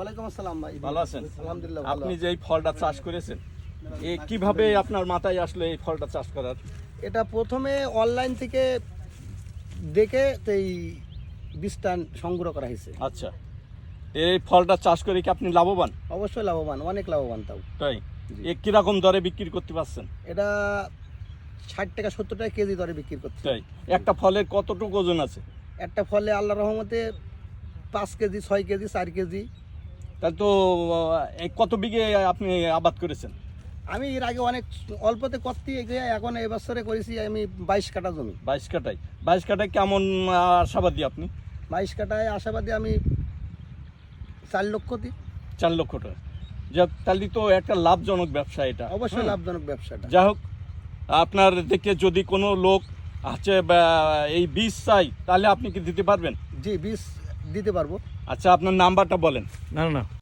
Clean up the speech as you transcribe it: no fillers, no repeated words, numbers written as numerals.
ওয়ালাইকুম আসসালাম ভাই। ভালো আছেন? আলহামদুলিল্লাহ ভালো। আপনি যে এই ফলটা চাষ করেছেন, কিভাবে আপনার মাথায় আসলো এই ফলটা চাষ করার? এটা প্রথমে অনলাইন থেকে দেখে এই বীজটা সংগ্রহ করা হয়েছে। আচ্ছা, এই ফলটা চাষ করে কি আপনি লাভবান? অবশ্যই লাভবান, অনেক লাভবান। তাও তাই কিরকম দরে বিক্রি করতে পারছেন? এটা 60 টাকা 70 টাকা কেজি দরে বিক্রি করছে। তাই একটা ফলের কতটুকু ওজন আছে? একটা ফলে আল্লাহ রহমতে 5 কেজি 6 কেজি 4 কেজি। তাহলে তো এই কত বিঘে আপনি আবাদ করেছেন? আমি এর আগে অনেক অল্পতে করতে গিয়ে এখন এবছরে করেছি আমি 22 কাঠা জমি। 22 কাঠায়। 22 কাঠায় কেমন আশাবাদী আপনি? 22 কাঠায় আশাবাদী আমি 4 লক্ষ দিই। 4 লক্ষ টাকা। যাক, তাহলে তো একটা লাভজনক ব্যবসা এটা। অবশ্যই লাভজনক ব্যবসাটা। যাই হোক, আপনার দিকে যদি কোনো লোক আছে এই বীজ চাই, তাহলে আপনি কি দিতে পারবেন? জি, বীজ দিতে পারবো। আচ্ছা, আপনার নাম্বারটা বলেন। না না